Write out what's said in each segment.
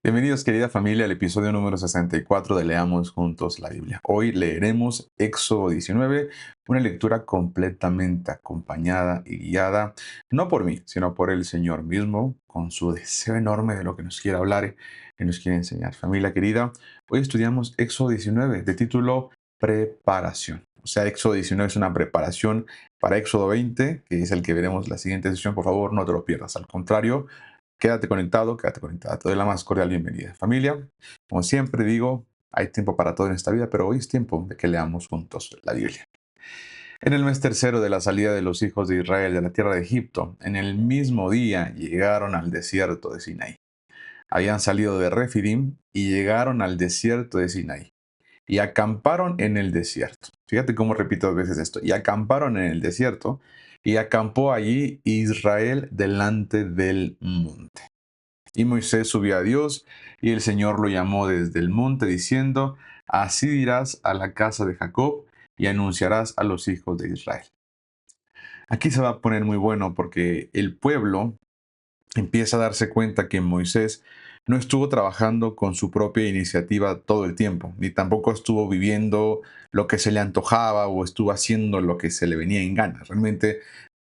Bienvenidos, querida familia, al episodio número 64 de Leamos Juntos la Biblia. Hoy leeremos Éxodo 19, una lectura completamente acompañada y guiada, no por mí, sino por el Señor mismo, con su deseo enorme de lo que nos quiere hablar y nos quiere enseñar. Familia querida, hoy estudiamos Éxodo 19, de título Preparación. O sea, Éxodo 19 es una preparación para Éxodo 20, que es el que veremos la siguiente sesión. Por favor, no te lo pierdas. Al contrario, quédate conectado, quédate conectada. Te doy la más cordial bienvenida. Familia, como siempre digo, hay tiempo para todo en esta vida, pero hoy es tiempo de que leamos juntos la Biblia. En el mes tercero de la salida de los hijos de Israel de la tierra de Egipto, en el mismo día llegaron al desierto de Sinaí. Habían salido de Refidim y llegaron al desierto de Sinaí. Y acamparon en el desierto. Fíjate cómo repito dos veces esto. Y acamparon en el desierto. Y acampó allí Israel delante del monte. Y Moisés subió a Dios, y el Señor lo llamó desde el monte, diciendo: Así dirás a la casa de Jacob, y anunciarás a los hijos de Israel. Aquí se va a poner muy bueno porque el pueblo empieza a darse cuenta que Moisés no estuvo trabajando con su propia iniciativa todo el tiempo, ni tampoco estuvo viviendo lo que se le antojaba o estuvo haciendo lo que se le venía en gana. Realmente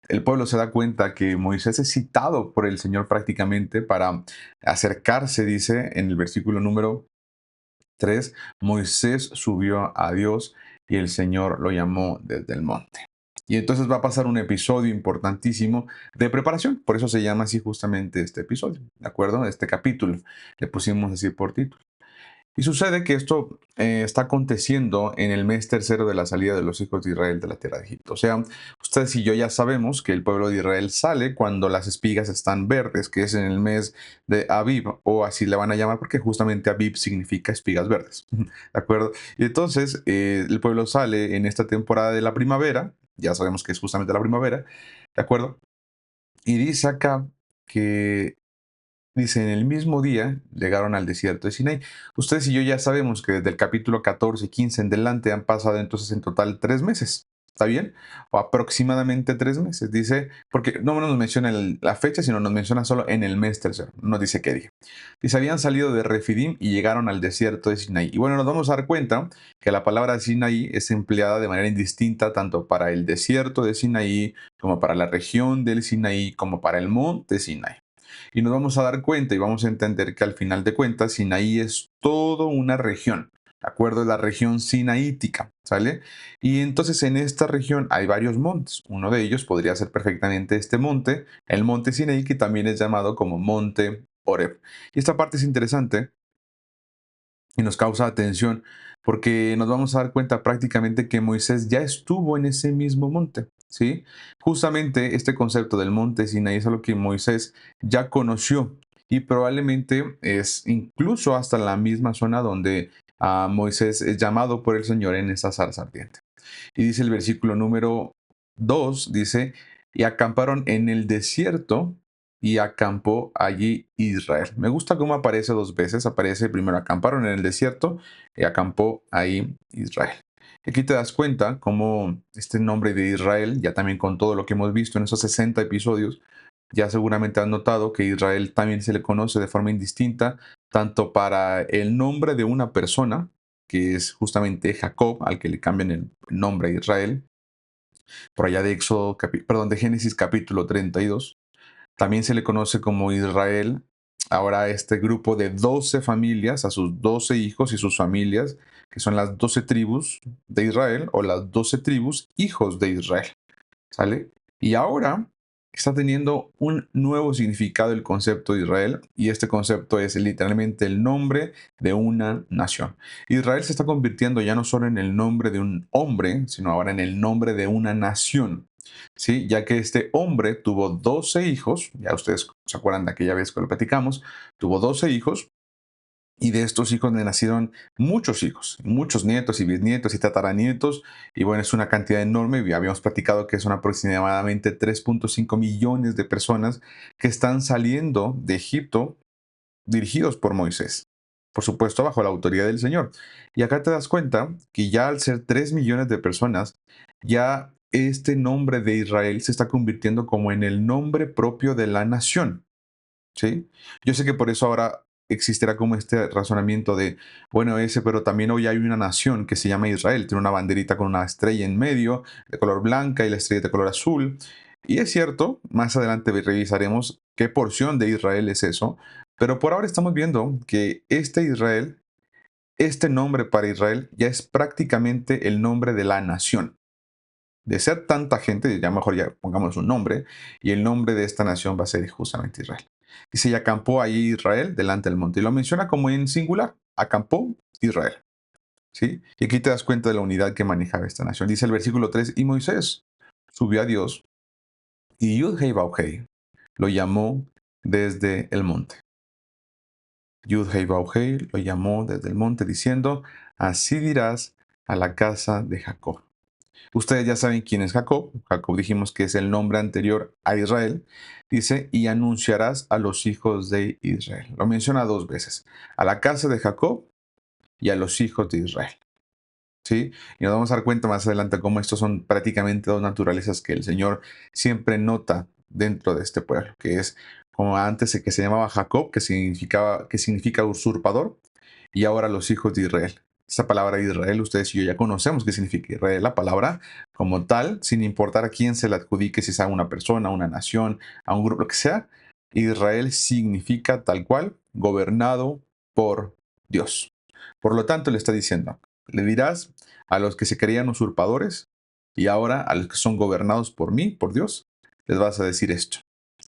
el pueblo se da cuenta que Moisés es citado por el Señor prácticamente para acercarse, dice en el versículo número 3: Moisés subió a Dios y el Señor lo llamó desde el monte. Y entonces va a pasar un episodio importantísimo de preparación. Por eso se llama así justamente este episodio, ¿de acuerdo? Este capítulo. Le pusimos así por título. Y sucede que esto está aconteciendo en el mes tercero de la salida de los hijos de Israel de la tierra de Egipto. O sea, ustedes y yo ya sabemos que el pueblo de Israel sale cuando las espigas están verdes, que es en el mes de Abib, o así le van a llamar porque justamente Abib significa espigas verdes. ¿De acuerdo? Y entonces el pueblo sale en esta temporada de la primavera, ya sabemos que es justamente la primavera, ¿de acuerdo? Y dice acá que dice, en el mismo día llegaron al desierto de Sinaí. Ustedes y yo ya sabemos que desde el capítulo 14 y 15 en delante han pasado entonces en total 3 meses. ¿Está bien? O aproximadamente 3 meses. Dice, porque no nos menciona la fecha, sino nos menciona solo en el mes tercero. No dice qué día. Dice, habían salido de Refidim y llegaron al desierto de Sinaí. Y bueno, nos vamos a dar cuenta que la palabra Sinaí es empleada de manera indistinta tanto para el desierto de Sinaí, como para la región del Sinaí, como para el monte Sinaí. Y nos vamos a dar cuenta y vamos a entender que al final de cuentas Sinaí es toda una región, ¿de acuerdo? Es la región sinaítica, ¿sale? Y entonces en esta región hay varios montes. Uno de ellos podría ser perfectamente este monte, el monte Sinaí, que también es llamado como monte Oreb. Y esta parte es interesante y nos causa atención porque nos vamos a dar cuenta prácticamente que Moisés ya estuvo en ese mismo monte, ¿sí? Justamente este concepto del monte Sinaí es algo que Moisés ya conoció y probablemente es incluso hasta la misma zona donde Moisés es llamado por el Señor en esa zarza ardiente. Y dice el versículo número 2 dice, y acamparon en el desierto y acampó allí Israel. Me gusta cómo aparece dos veces. Aparece primero acamparon en el desierto y acampó ahí Israel. Aquí te das cuenta cómo este nombre de Israel, ya también con todo lo que hemos visto en esos 60 episodios, ya seguramente has notado que Israel también se le conoce de forma indistinta, tanto para el nombre de una persona, que es justamente Jacob, al que le cambian el nombre a Israel, por allá de de Génesis capítulo 32. También se le conoce como Israel ahora a este grupo de 12 familias, a sus 12 hijos y sus familias, que son las 12 tribus de Israel o las 12 tribus hijos de Israel. ¿Sale? Y ahora está teniendo un nuevo significado el concepto de Israel, y este concepto es literalmente el nombre de una nación. Israel se está convirtiendo ya no solo en el nombre de un hombre, sino ahora en el nombre de una nación. ¿Sí? Ya que este hombre tuvo 12 hijos, ya ustedes se acuerdan de aquella vez que lo platicamos, tuvo 12 hijos, y de estos hijos le nacieron muchos hijos, muchos nietos y bisnietos y tataranietos. Y bueno, es una cantidad enorme. Habíamos platicado que son aproximadamente 3.5 millones de personas que están saliendo de Egipto dirigidos por Moisés. Por supuesto, bajo la autoridad del Señor. Y acá te das cuenta que ya al ser 3 millones de personas, ya este nombre de Israel se está convirtiendo como en el nombre propio de la nación. ¿Sí? Yo sé que por eso ahora existirá como este razonamiento de, bueno, pero también hoy hay una nación que se llama Israel, tiene una banderita con una estrella en medio, de color blanca y la estrella de color azul. Y es cierto, más adelante revisaremos qué porción de Israel es eso, pero por ahora estamos viendo que este Israel, este nombre para Israel ya es prácticamente el nombre de la nación. De ser tanta gente, ya mejor ya pongamos un nombre, y el nombre de esta nación va a ser justamente Israel. Dice, y acampó ahí Israel delante del monte, y lo menciona como en singular, acampó Israel. ¿Sí? Y aquí te das cuenta de la unidad que manejaba esta nación. Dice el versículo 3, y Moisés subió a Dios, y Yud-Hei Bauhei lo llamó desde el monte. Yud-Hei Bauhei lo llamó desde el monte, diciendo, así dirás a la casa de Jacob. Ustedes ya saben quién es Jacob. Jacob dijimos que es el nombre anterior a Israel. Dice, y anunciarás a los hijos de Israel. Lo menciona dos veces. A la casa de Jacob y a los hijos de Israel. ¿Sí? Y nos vamos a dar cuenta más adelante cómo estos son prácticamente dos naturalezas que el Señor siempre nota dentro de este pueblo. Que es como antes que se llamaba Jacob, que significa usurpador, y ahora los hijos de Israel. Esta palabra Israel, ustedes y yo ya conocemos qué significa Israel, la palabra como tal, sin importar a quién se la adjudique, si sea una persona, una nación, a un grupo, lo que sea. Israel significa tal cual, gobernado por Dios. Por lo tanto, le está diciendo, le dirás a los que se creían usurpadores y ahora a los que son gobernados por mí, por Dios, les vas a decir esto,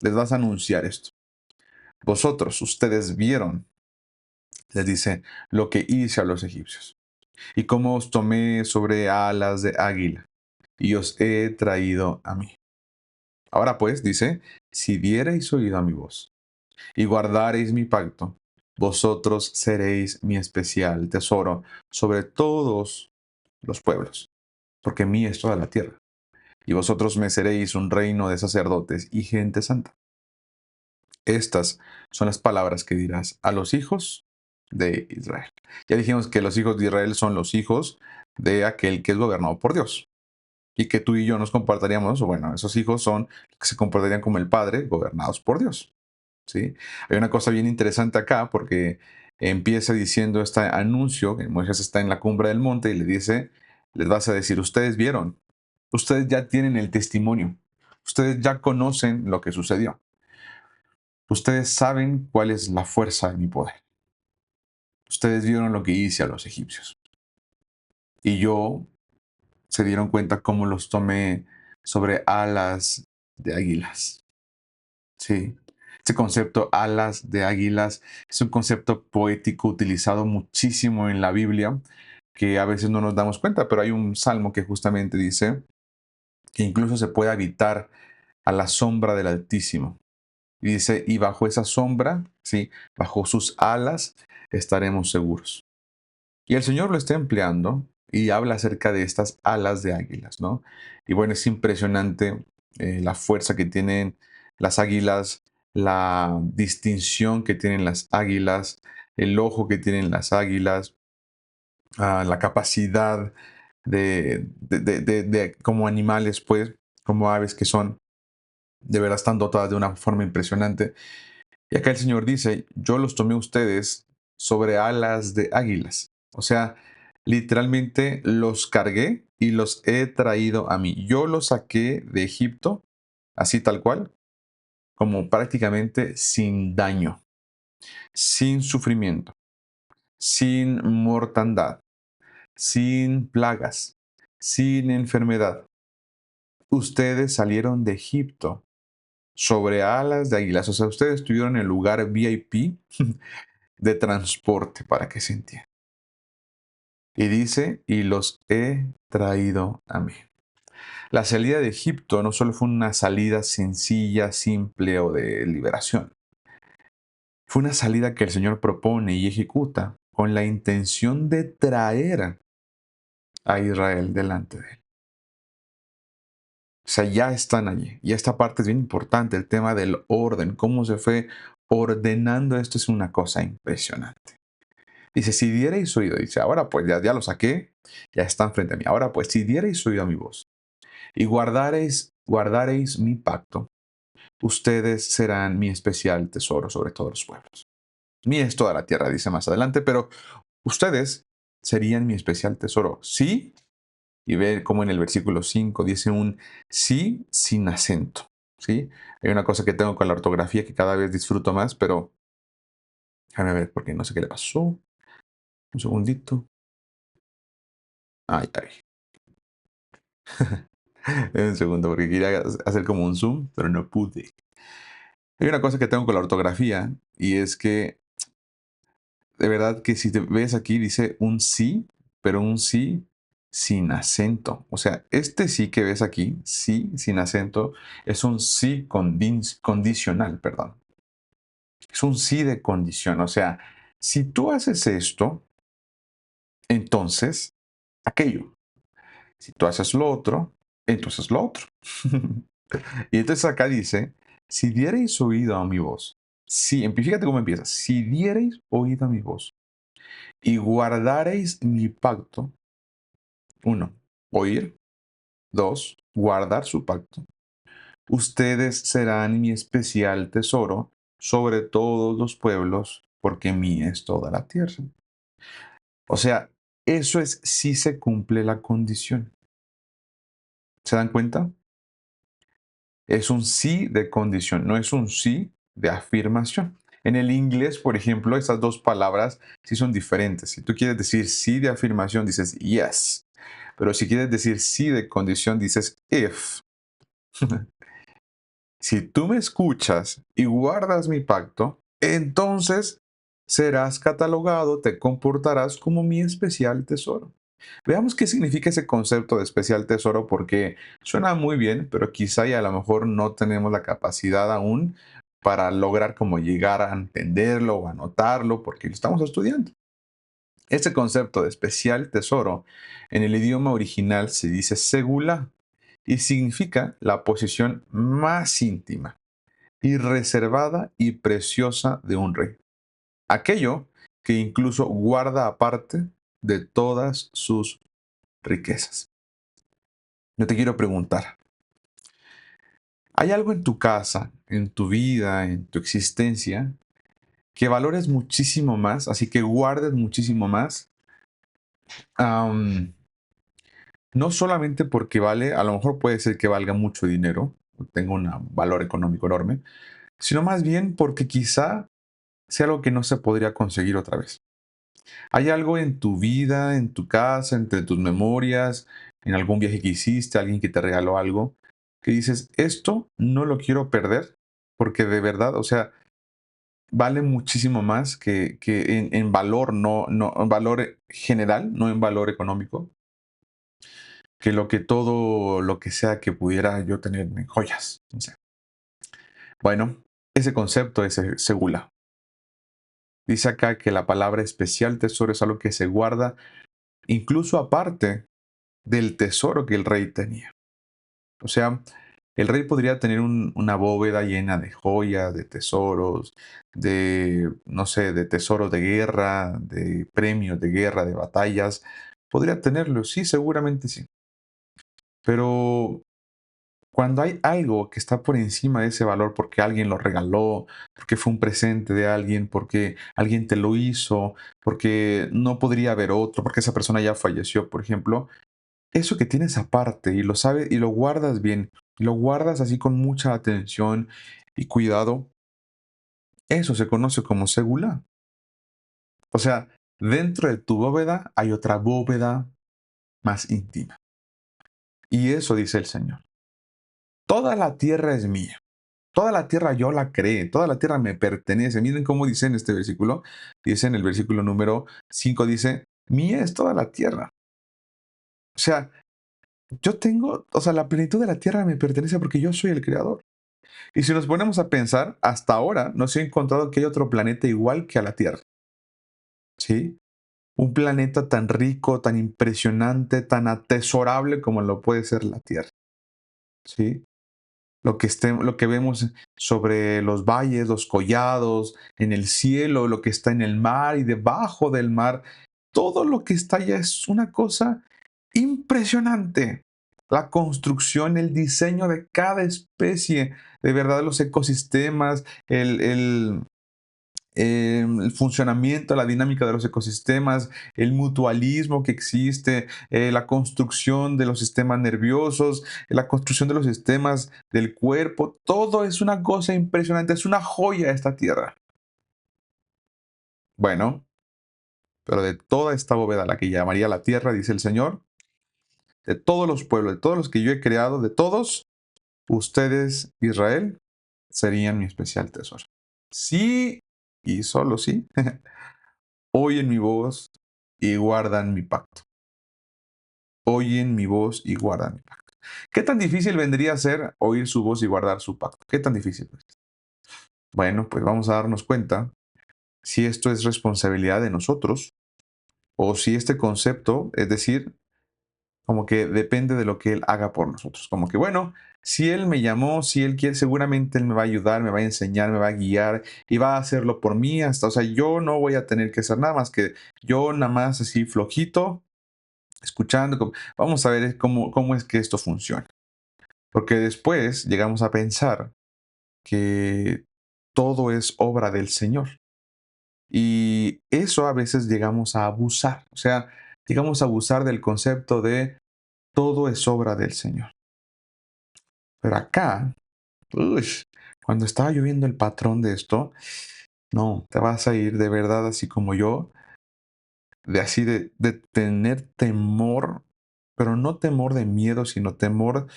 les vas a anunciar esto. Vosotros, ustedes vieron, les dice, lo que hice a los egipcios y cómo os tomé sobre alas de águila y os he traído a mí. Ahora pues, dice, si diereis oído a mi voz y guardareis mi pacto, vosotros seréis mi especial tesoro sobre todos los pueblos, porque mí es toda la tierra, y vosotros me seréis un reino de sacerdotes y gente santa. Estas son las palabras que dirás a los hijos de Israel. Ya dijimos que los hijos de Israel son los hijos de aquel que es gobernado por Dios. Y que tú y yo nos comportaríamos, o bueno, esos hijos son los que se comportarían como el Padre, gobernados por Dios. ¿Sí? Hay una cosa bien interesante acá, porque empieza diciendo este anuncio, que Moisés está en la cumbre del monte y le dice, les vas a decir, ustedes vieron, ustedes ya tienen el testimonio, ustedes ya conocen lo que sucedió. Ustedes saben cuál es la fuerza de mi poder. Ustedes vieron lo que hice a los egipcios. Y yo se dieron cuenta cómo los tomé sobre alas de águilas. Sí. Este concepto, alas de águilas, es un concepto poético utilizado muchísimo en la Biblia, que a veces no nos damos cuenta, pero hay un salmo que justamente dice que incluso se puede habitar a la sombra del Altísimo. Y dice, y bajo esa sombra, sí, bajo sus alas, estaremos seguros. Y el Señor lo está empleando y habla acerca de estas alas de águilas, ¿no? Y bueno, es impresionante la fuerza que tienen las águilas, la distinción que tienen las águilas, el ojo que tienen las águilas, la capacidad como animales, pues, como aves que son, de verdad están dotadas de una forma impresionante. Y acá el Señor dice, yo los tomé a ustedes sobre alas de águilas. O sea, literalmente los cargué y los he traído a mí. Yo los saqué de Egipto, así tal cual, como prácticamente sin daño, sin sufrimiento, sin mortandad, sin plagas, sin enfermedad. Ustedes salieron de Egipto sobre alas de águilas. O sea, ustedes estuvieron en el lugar VIP de transporte, para que se entienda. Y dice, y los he traído a mí. La salida de Egipto no solo fue una salida sencilla, simple o de liberación. Fue una salida que el Señor propone y ejecuta con la intención de traer a Israel delante de él. O sea, ya están allí. Y esta parte es bien importante, el tema del orden, cómo se fue ordenando esto es una cosa impresionante. Dice, si diereis oído, dice, ahora pues ya lo saqué, ya están frente a mí. Ahora pues, si diereis oído a mi voz y guardareis mi pacto, ustedes serán mi especial tesoro sobre todos los pueblos. Mía es toda la tierra, dice más adelante, pero ustedes serían mi especial tesoro. Sí, y ver cómo en el versículo 5 dice un sí sin acento. ¿Sí? Hay una cosa que tengo con la ortografía que cada vez disfruto más, pero déjame ver porque no sé qué le pasó. Un segundito. Ay, ay. Un segundo, porque quería hacer como un zoom, pero no pude. Hay una cosa que tengo con la ortografía y es que de verdad que si te ves aquí dice un sí, pero un sí sin acento. O sea, este sí que ves aquí, sí sin acento, es un sí condicional, perdón. Es un sí de condición. O sea, si tú haces esto, entonces aquello. Si tú haces lo otro, entonces lo otro. Y entonces acá dice, si diereis oído a mi voz, si, fíjate cómo empieza, si diereis oído a mi voz y guardareis mi pacto, uno, oír, dos, guardar su pacto, ustedes serán mi especial tesoro sobre todos los pueblos, porque mía es toda la tierra. O sea, eso es si se cumple la condición. ¿Se dan cuenta? Es un sí de condición, no es un sí de afirmación. En el inglés, por ejemplo, estas dos palabras sí son diferentes. Si tú quieres decir sí de afirmación, dices yes. Pero si quieres decir sí de condición, dices if. Si tú me escuchas y guardas mi pacto, entonces serás catalogado, te comportarás como mi especial tesoro. Veamos qué significa ese concepto de especial tesoro porque suena muy bien, pero quizá y a lo mejor no tenemos la capacidad aún para lograr como llegar a entenderlo o anotarlo porque lo estamos estudiando. Este concepto de especial tesoro en el idioma original se dice segula y significa la posición más íntima y reservada y preciosa de un rey. Aquello que incluso guarda aparte de todas sus riquezas. Yo te quiero preguntar, ¿hay algo en tu casa, en tu vida, en tu existencia, que valores muchísimo más, así que guardes muchísimo más? Am, no solamente porque vale, a lo mejor puede ser que valga mucho dinero, tenga un valor económico enorme, sino más bien porque quizá sea algo que no se podría conseguir otra vez. ¿Hay algo en tu vida, en tu casa, entre tus memorias, en algún viaje que hiciste, alguien que te regaló algo, que dices, esto no lo quiero perder porque de verdad, o sea, vale muchísimo más que en valor, no, en valor general, no en valor económico, que lo que todo lo que sea que pudiera yo tener en joyas? No sé. Bueno, ese concepto es segula. Dice acá que la palabra especial tesoro es algo que se guarda incluso aparte del tesoro que el rey tenía. O sea, el rey podría tener una bóveda llena de joyas, de tesoros, de, no sé, de tesoros de guerra, de premios de guerra, de batallas. Podría tenerlo, sí, seguramente sí. Pero cuando hay algo que está por encima de ese valor porque alguien lo regaló, porque fue un presente de alguien, porque alguien te lo hizo, porque no podría haber otro, porque esa persona ya falleció, por ejemplo, eso que tienes aparte y lo sabes y lo guardas bien, y lo guardas así con mucha atención y cuidado, eso se conoce como segula. O sea, dentro de tu bóveda hay otra bóveda más íntima. Y eso dice el Señor. Toda la tierra es mía. Toda la tierra yo la creé, toda la tierra me pertenece. Miren cómo dice en este versículo. Dice en el versículo número 5 dice, mía es toda la tierra. O sea, yo tengo, o sea, la plenitud de la tierra me pertenece porque yo soy el creador. Y si nos ponemos a pensar, hasta ahora no se ha encontrado que hay otro planeta igual que a la Tierra. ¿Sí? Un planeta tan rico, tan impresionante, tan atesorable como lo puede ser la Tierra. ¿Sí? Lo que vemos sobre los valles, los collados, en el cielo, lo que está en el mar y debajo del mar, todo lo que está allá es una cosa impresionante. La construcción, el diseño de cada especie, de verdad los ecosistemas, el funcionamiento, la dinámica de los ecosistemas, el mutualismo que existe, la construcción de los sistemas nerviosos, la construcción de los sistemas del cuerpo, todo es una cosa impresionante, es una joya esta tierra. Bueno, pero de toda esta bóveda, la que llamaría la tierra, dice el Señor, de todos los pueblos, de todos los que yo he creado, de todos, ustedes, Israel, serían mi especial tesoro. Sí, y solo sí, oyen mi voz y guardan mi pacto. Oyen mi voz y guardan mi pacto. ¿Qué tan difícil vendría a ser oír su voz y guardar su pacto? ¿Qué tan difícil es? Bueno, pues vamos a darnos cuenta si esto es responsabilidad de nosotros o si este concepto, es decir, como que depende de lo que Él haga por nosotros. Como que, bueno, si Él me llamó, si Él quiere, seguramente Él me va a ayudar, me va a enseñar, me va a guiar y va a hacerlo por mí hasta, o sea, yo no voy a tener que hacer nada más que yo nada más así flojito, escuchando. Vamos a ver cómo es que esto funciona. Porque después llegamos a pensar que todo es obra del Señor. Y eso a veces llegamos a abusar. O sea, llegamos a abusar del concepto de todo es obra del Señor. Pero acá, ush, cuando estaba yo viendo el patrón de esto, no, te vas a ir de verdad así como yo, de así de tener temor, pero no temor de miedo, sino temor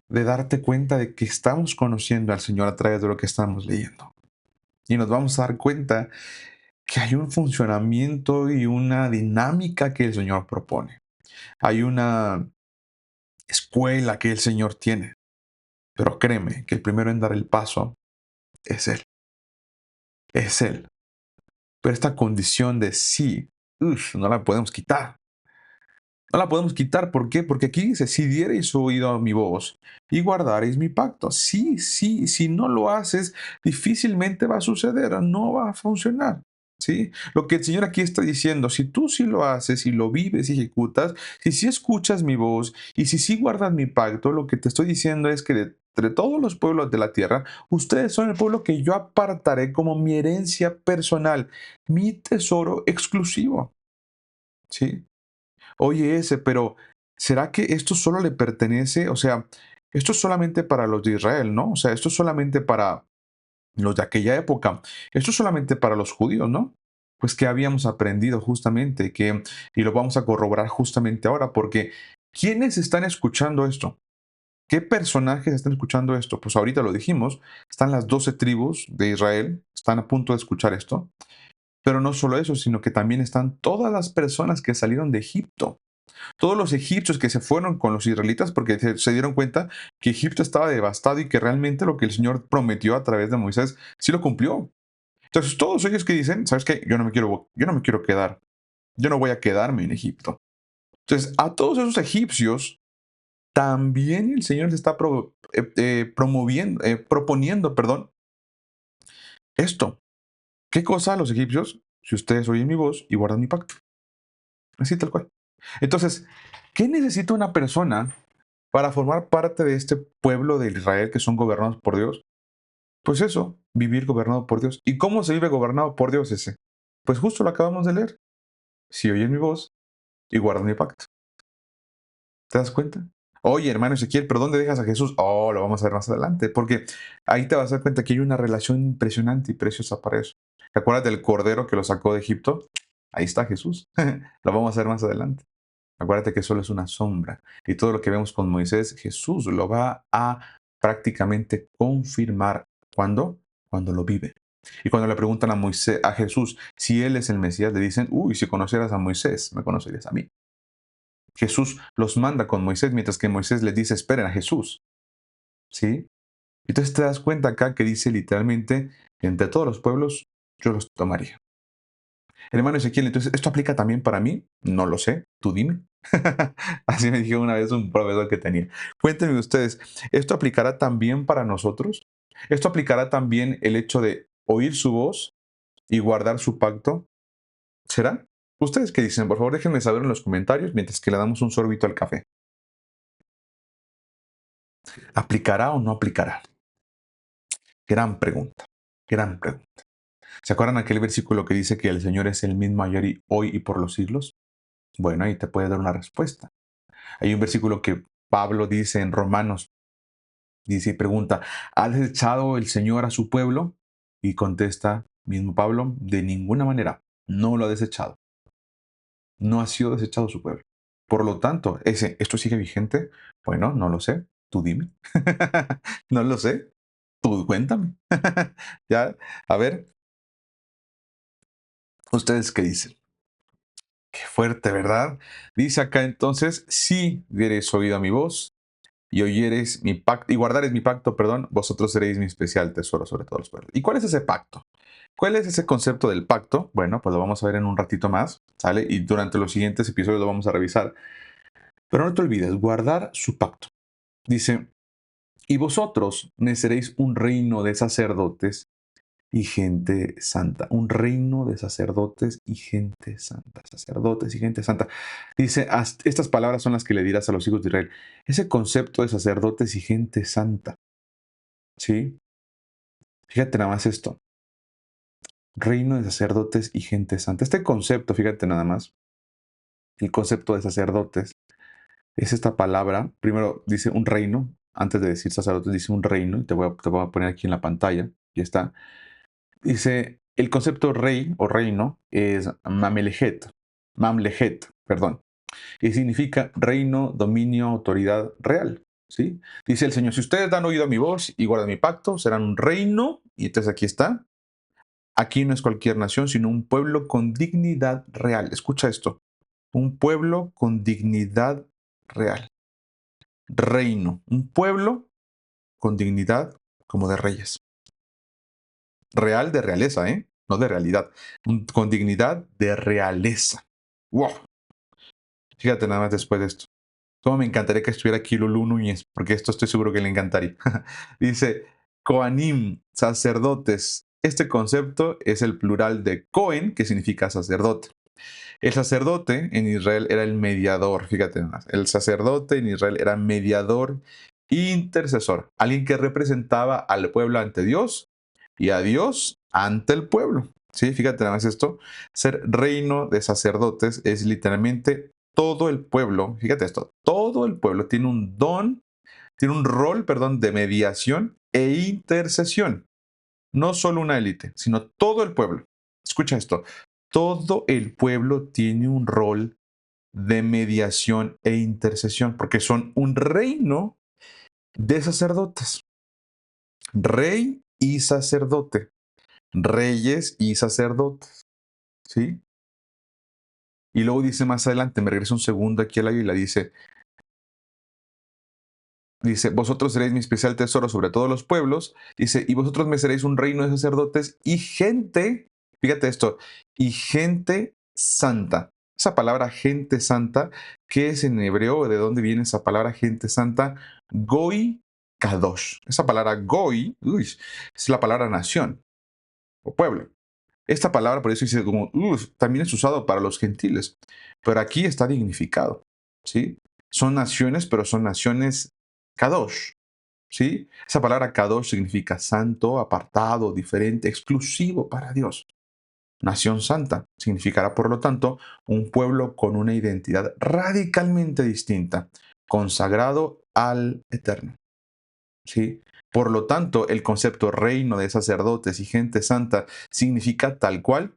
de darte cuenta de que estamos conociendo al Señor a través de lo que estamos leyendo. Y nos vamos a dar cuenta que hay un funcionamiento y una dinámica que el Señor propone. Hay una escuela que el Señor tiene. Pero créeme que el primero en dar el paso es Él. Es Él. Pero esta condición de sí, no la podemos quitar. No la podemos quitar, ¿por qué? Porque aquí dice, si diereis oído a mi voz y guardareis mi pacto. Sí, sí, si no lo haces, difícilmente va a suceder, no va a funcionar. ¿Sí? Lo que el Señor aquí está diciendo, si tú sí lo haces y lo vives y ejecutas, si sí escuchas mi voz y si sí guardas mi pacto, lo que te estoy diciendo es que de entre todos los pueblos de la tierra, ustedes son el pueblo que yo apartaré como mi herencia personal, mi tesoro exclusivo. ¿Sí? Oye, ese, pero ¿será que esto solo le pertenece? O sea, esto es solamente para los de Israel, ¿no? O sea, esto es solamente para los de aquella época. Esto es solamente para los judíos, ¿no? Pues que habíamos aprendido justamente y lo vamos a corroborar justamente ahora, porque ¿quiénes están escuchando esto? ¿Qué personajes están escuchando esto? Pues ahorita lo dijimos, están las 12 tribus de Israel, están a punto de escuchar esto, pero no solo eso, sino que también están todas las personas que salieron de Egipto, todos los egipcios que se fueron con los israelitas porque se dieron cuenta que Egipto estaba devastado y que realmente lo que el Señor prometió a través de Moisés sí lo cumplió. Entonces todos ellos que dicen, ¿sabes qué? Yo no me quiero quedar, yo no voy a quedarme en Egipto. Entonces a todos esos egipcios también el Señor les está proponiendo, perdón, esto. ¿Qué cosa a los egipcios? Si ustedes oyen mi voz y guardan mi pacto. Así tal cual. Entonces, ¿qué necesita una persona para formar parte de este pueblo de Israel que son gobernados por Dios? Pues eso, vivir gobernado por Dios. ¿Y cómo se vive gobernado por Dios ese? Pues justo lo acabamos de leer. Si oyen mi voz y guardan mi pacto. ¿Te das cuenta? Oye, hermano Ezequiel, ¿pero dónde dejas a Jesús? Oh, lo vamos a ver más adelante, porque ahí te vas a dar cuenta que hay una relación impresionante y preciosa para eso. ¿Te acuerdas del cordero que lo sacó de Egipto? Ahí está Jesús. Lo vamos a ver más adelante. Acuérdate que solo es una sombra. Y todo lo que vemos con Moisés, Jesús lo va a prácticamente confirmar. ¿Cuándo? Cuando lo vive. Y cuando le preguntan a Moisés, a Jesús, si él es el Mesías, le dicen, uy, si conocieras a Moisés, me conocerías a mí. Jesús los manda con Moisés, mientras que Moisés les dice, esperen a Jesús. ¿Sí? Entonces te das cuenta acá que dice literalmente, entre todos los pueblos, yo los tomaría. Hermano Ezequiel, entonces, ¿esto aplica también para mí? No lo sé, tú dime. Así me dijo una vez un profesor que tenía. Cuéntenme ustedes, ¿esto aplicará también para nosotros? ¿Esto aplicará también el hecho de oír su voz y guardar su pacto? ¿Será? ¿Ustedes qué dicen? Por favor, déjenme saber en los comentarios mientras que le damos un sorbito al café. ¿Aplicará o no aplicará? Gran pregunta, gran pregunta. ¿Se acuerdan aquel versículo que dice que el Señor es el mismo ayer y hoy y por los siglos? Bueno, ahí te puede dar una respuesta. Hay un versículo que Pablo dice en Romanos, dice y pregunta, ¿ha desechado el Señor a su pueblo? Y contesta mismo Pablo, de ninguna manera, no lo ha desechado. No ha sido desechado su pueblo. Por lo tanto, ¿esto sigue vigente? Bueno, no lo sé. Tú dime. No lo sé. Tú cuéntame. Ya, a ver, ¿ustedes qué dicen? Qué fuerte, ¿verdad? Dice acá entonces, si diereis oído a mi voz y oyereis mi pacto, y guardareis mi pacto, perdón, vosotros seréis mi especial tesoro sobre todos los pueblos. ¿Y cuál es ese pacto? ¿Cuál es ese concepto del pacto? Bueno, pues lo vamos a ver en un ratito más, ¿sale? Y durante los siguientes episodios lo vamos a revisar. Pero no te olvides, guardar su pacto. Dice, y vosotros me seréis un reino de sacerdotes y gente santa. Un reino de sacerdotes y gente santa. Sacerdotes y gente santa. Dice, estas palabras son las que le dirás a los hijos de Israel. Ese concepto de sacerdotes y gente santa. ¿Sí? Fíjate nada más esto. Reino de sacerdotes y gente santa. Este concepto, fíjate nada más. El concepto de sacerdotes es esta palabra. Primero dice un reino. Antes de decir sacerdotes dice un reino. Y te voy a poner aquí en la pantalla. Ya está. Dice, el concepto rey o reino es mamlejet, perdón, y significa reino, dominio, autoridad real, ¿sí? Dice el Señor, si ustedes dan oído a mi voz y guardan mi pacto, serán un reino, y entonces aquí está, aquí no es cualquier nación, sino un pueblo con dignidad real. Escucha esto, un pueblo con dignidad real. Reino, un pueblo con dignidad como de reyes. Real de realeza, ¿eh? No de realidad. Con dignidad de realeza. ¡Wow! Fíjate nada más después de esto. Cómo me encantaría que estuviera aquí Lulú Núñez, porque esto estoy seguro que le encantaría. Dice, Koanim, sacerdotes. Este concepto es el plural de Cohen, que significa sacerdote. El sacerdote en Israel era el mediador, fíjate más. El sacerdote en Israel era mediador, intercesor, alguien que representaba al pueblo ante Dios y a Dios ante el pueblo. Sí, fíjate nada más esto. Ser reino de sacerdotes es literalmente todo el pueblo. Fíjate esto, todo el pueblo tiene un don, tiene un rol, perdón, de mediación e intercesión. No solo una élite, sino todo el pueblo. Escucha esto. Todo el pueblo tiene un rol de mediación e intercesión, porque son un reino de sacerdotes. Rey y sacerdote. Reyes y sacerdotes. ¿Sí? Y luego dice más adelante, me regreso un segundo aquí a la Biblia, dice, vosotros seréis mi especial tesoro sobre todos los pueblos. Dice, y vosotros me seréis un reino de sacerdotes y gente, fíjate esto, y gente santa. Esa palabra gente santa, ¿qué es en hebreo? ¿De dónde viene esa palabra gente santa? Goi kadosh. Esa palabra goi, es la palabra nación o pueblo. Esta palabra por eso dice como, también es usado para los gentiles, pero aquí está dignificado, ¿sí? Son naciones, pero son naciones kadosh, ¿sí? Esa palabra kadosh significa santo, apartado, diferente, exclusivo para Dios. Nación santa significará, por lo tanto, un pueblo con una identidad radicalmente distinta, consagrado al Eterno, ¿sí? Por lo tanto, el concepto reino de sacerdotes y gente santa significa tal cual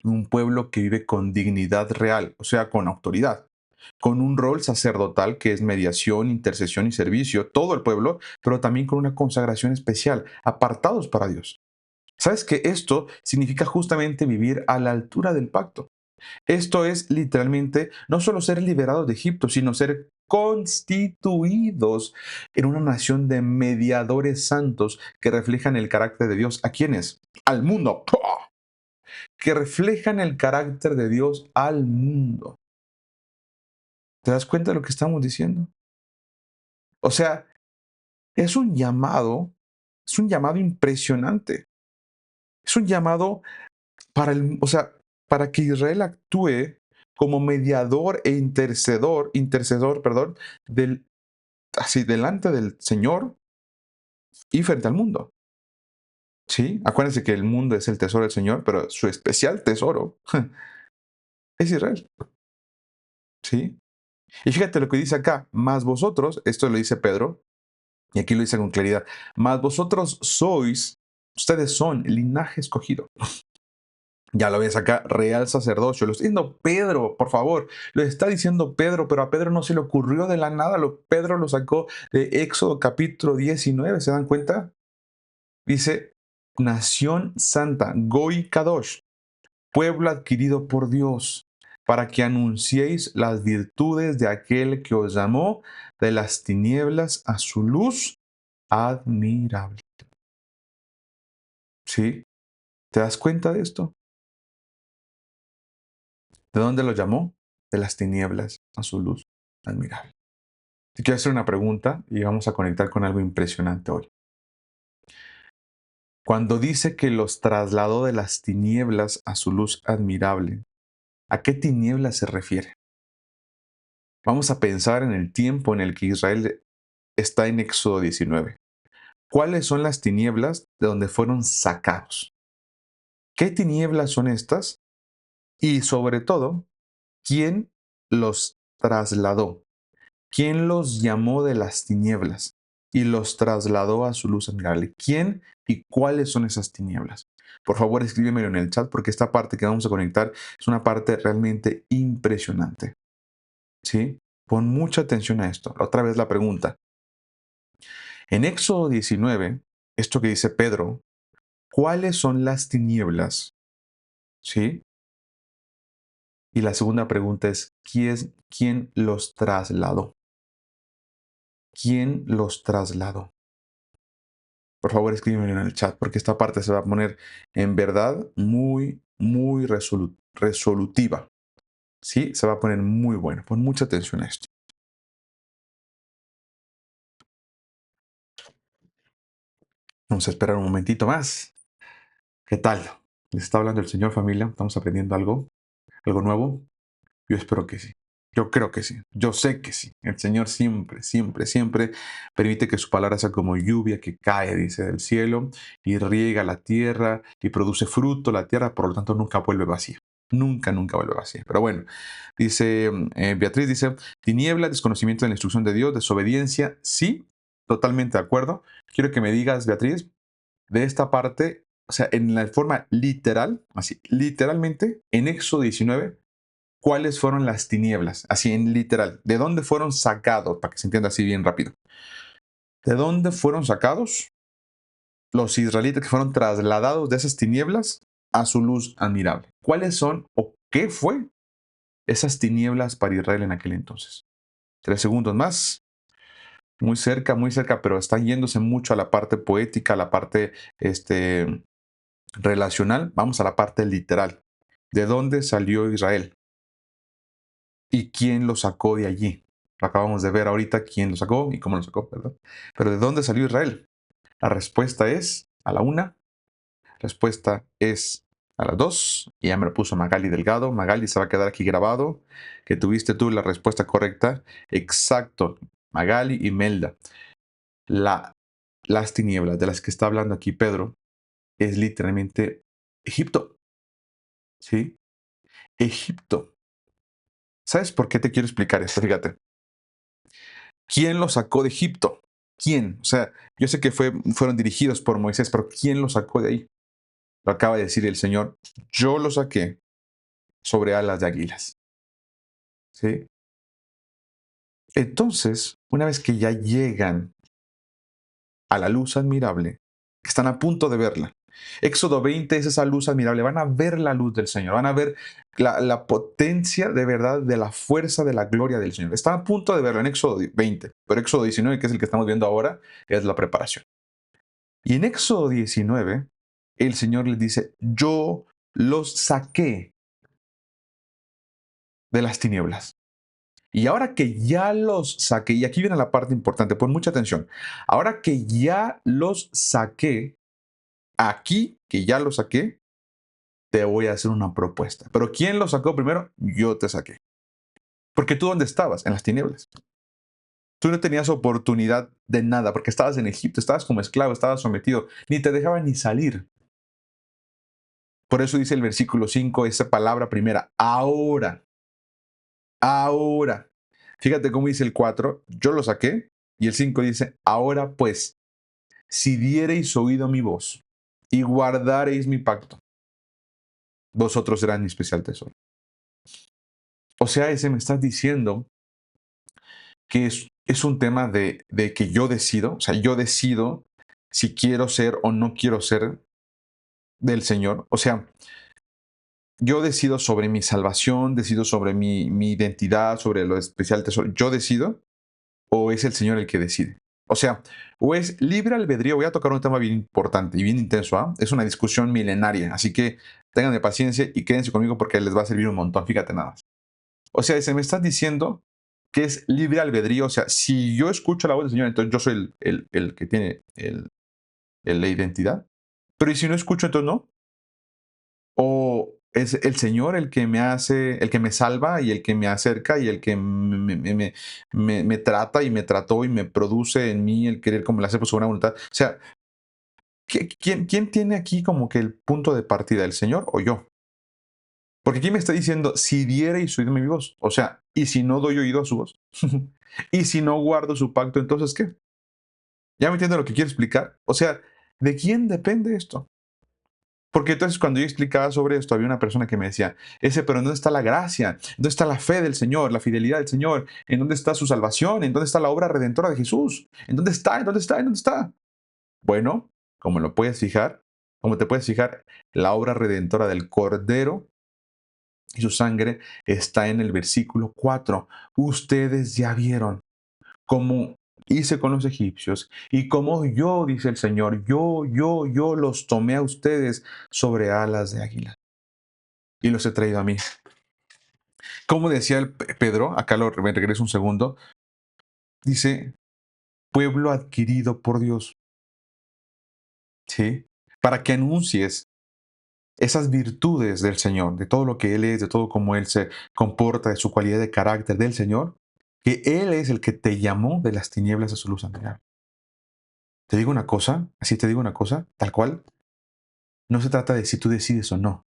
un pueblo que vive con dignidad real, o sea, con autoridad, con un rol sacerdotal que es mediación, intercesión y servicio, todo el pueblo, pero también con una consagración especial, apartados para Dios. ¿Sabes que esto significa justamente vivir a la altura del pacto? Esto es literalmente no solo ser liberados de Egipto, sino ser constituidos en una nación de mediadores santos que reflejan el carácter de Dios. ¿A quiénes? Al mundo. ¡Pah! Que reflejan el carácter de Dios al mundo. ¿Te das cuenta de lo que estamos diciendo? O sea, es es un llamado impresionante. Es un llamado o sea, para que Israel actúe como mediador e intercedor, perdón, así delante del Señor y frente al mundo. ¿Sí? Acuérdense que el mundo es el tesoro del Señor, pero su especial tesoro es Israel. ¿Sí? Y fíjate lo que dice acá, más vosotros, esto lo dice Pedro, y aquí lo dice con claridad, más vosotros sois, ustedes son linaje escogido. Ya lo ves acá, real sacerdocio. Lo está diciendo Pedro, por favor. Lo está diciendo Pedro, pero a Pedro no se le ocurrió de la nada. Pedro lo sacó de Éxodo capítulo 19. ¿Se dan cuenta? Dice, nación santa, Goi Kadosh, pueblo adquirido por Dios, para que anunciéis las virtudes de aquel que os llamó de las tinieblas a su luz admirable. ¿Sí? ¿Te das cuenta de esto? ¿De dónde lo llamó? De las tinieblas a su luz admirable. Te quiero hacer una pregunta y vamos a conectar con algo impresionante hoy. Cuando dice que los trasladó de las tinieblas a su luz admirable, ¿a qué tinieblas se refiere? Vamos a pensar en el tiempo en el que Israel está en Éxodo 19. ¿Cuáles son las tinieblas de donde fueron sacados? ¿Qué tinieblas son estas? Y sobre todo, ¿quién los trasladó? ¿Quién los llamó de las tinieblas y los trasladó a su luz admirable? ¿Quién y cuáles son esas tinieblas? Por favor, escríbemelo en el chat porque esta parte que vamos a conectar es una parte realmente impresionante. ¿Sí? Pon mucha atención a esto. Otra vez la pregunta. En Éxodo 19, esto que dice Pedro, ¿cuáles son las tinieblas? ¿Sí? Y la segunda pregunta es, ¿quién los trasladó? ¿Quién los trasladó? Por favor, escríbeme en el chat porque esta parte se va a poner en verdad muy, muy resolutiva. Sí, se va a poner muy bueno. Pon mucha atención a esto. Vamos a esperar un momentito más. ¿Qué tal? ¿Les está hablando el Señor, familia? ¿Estamos aprendiendo algo? ¿Algo nuevo? Yo espero que sí. Yo creo que sí. Yo sé que sí. El Señor siempre, siempre, siempre permite que su palabra sea como lluvia que cae, dice, del cielo y riega la tierra y produce fruto la tierra, por lo tanto nunca vuelve vacía. Nunca, nunca vuelve vacía. Pero bueno, dice Beatriz, dice, tiniebla, desconocimiento de la instrucción de Dios, desobediencia, sí, totalmente de acuerdo. Quiero que me digas, Beatriz, de esta parte, o sea, en la forma literal, así, literalmente, en Éxodo 19, ¿cuáles fueron las tinieblas? Así en literal. ¿De dónde fueron sacados? Para que se entienda así bien rápido. ¿De dónde fueron sacados los israelitas que fueron trasladados de esas tinieblas a su luz admirable? ¿Cuáles son o qué fue esas tinieblas para Israel en aquel entonces? 3 segundos más. Muy cerca, pero están yéndose mucho a la parte poética, a la parte relacional. Vamos a la parte literal. ¿De dónde salió Israel? ¿Y quién lo sacó de allí? Lo acabamos de ver ahorita quién lo sacó y cómo lo sacó, ¿verdad? Pero ¿de dónde salió Israel? La respuesta es a la 1, respuesta es a las 2, y ya me lo puso Magali Delgado. Magali, se va a quedar aquí grabado, que tuviste tú la respuesta correcta. Exacto, Magali y Melda. Las tinieblas de las que está hablando aquí Pedro es literalmente Egipto, ¿sí? Egipto. ¿Sabes por qué te quiero explicar esto? Fíjate. ¿Quién los sacó de Egipto? ¿Quién? O sea, yo sé que fueron dirigidos por Moisés, pero ¿quién los sacó de ahí? Lo acaba de decir el Señor. Yo los saqué sobre alas de águilas. ¿Sí? Entonces, una vez que ya llegan a la luz admirable, que están a punto de verla. Éxodo 20 es esa luz admirable. Van a ver la luz del Señor. Van a ver la potencia de verdad de la fuerza de la gloria del Señor. Están a punto de verla en Éxodo 20. Pero Éxodo 19, que es el que estamos viendo ahora, es la preparación. Y en Éxodo 19, el Señor les dice, yo los saqué de las tinieblas. Y ahora que ya los saqué, y aquí viene la parte importante, pon mucha atención. Ahora que ya los saqué, aquí que ya los saqué, te voy a hacer una propuesta. Pero ¿quién los sacó primero? Yo te saqué. Porque tú, ¿dónde estabas? En las tinieblas. Tú no tenías oportunidad de nada porque estabas en Egipto, estabas como esclavo, estabas sometido, ni te dejaban ni salir. Por eso dice el versículo 5 esa palabra primera, ahora, ahora. Fíjate cómo dice el 4, yo lo saqué, y el 5 dice, ahora pues, si diereis oído a mi voz y guardareis mi pacto, vosotros serán mi especial tesoro. O sea, ese me estás diciendo que es un tema de que yo decido, o sea, yo decido si quiero ser o no quiero ser del Señor. O sea, yo decido sobre mi salvación, decido sobre mi identidad, sobre lo especial tesoro. Yo decido o es el Señor el que decide. O sea, o es libre albedrío. Voy a tocar un tema bien importante y bien intenso. ¿Ah? Es una discusión milenaria. Así que tengan paciencia y quédense conmigo porque les va a servir un montón. Fíjate nada más. O sea, se me está diciendo que es libre albedrío. O sea, si yo escucho la voz del Señor, entonces yo soy el que tiene la identidad. Pero ¿y si no escucho, entonces no? ¿O es el Señor el que me hace, el que me salva y el que me acerca y el que me trata y me trató y me produce en mí el querer como le hace por su buena voluntad? O sea, ¿quién tiene aquí como que el punto de partida, el Señor o yo? Porque aquí me está diciendo, si diereis oído a mi voz, o sea, ¿y si no doy oído a su voz? ¿Y si no guardo su pacto, entonces qué? ¿Ya me entiendo lo que quiero explicar? O sea, ¿de quién depende esto? Porque entonces cuando yo explicaba sobre esto, había una persona que me decía, pero ¿en dónde está la gracia? ¿Dónde está la fe del Señor, la fidelidad del Señor? ¿En dónde está su salvación? ¿En dónde está la obra redentora de Jesús? ¿En dónde está? ¿En dónde está? ¿En dónde está? Bueno, como lo puedes fijar, como te puedes fijar, la obra redentora del Cordero y su sangre está en el versículo 4. Ustedes ya vieron como hice con los egipcios, y como yo, dice el Señor, yo los tomé a ustedes sobre alas de águila y los he traído a mí. Como decía el Pedro, acá me regreso un segundo, dice, pueblo adquirido por Dios, ¿sí? Para que anuncies esas virtudes del Señor, de todo lo que Él es, de todo cómo Él se comporta, de su cualidad de carácter del Señor, que Él es el que te llamó de las tinieblas a su luz admirable. Te digo una cosa, así te digo una cosa, tal cual, no se trata de si tú decides o no.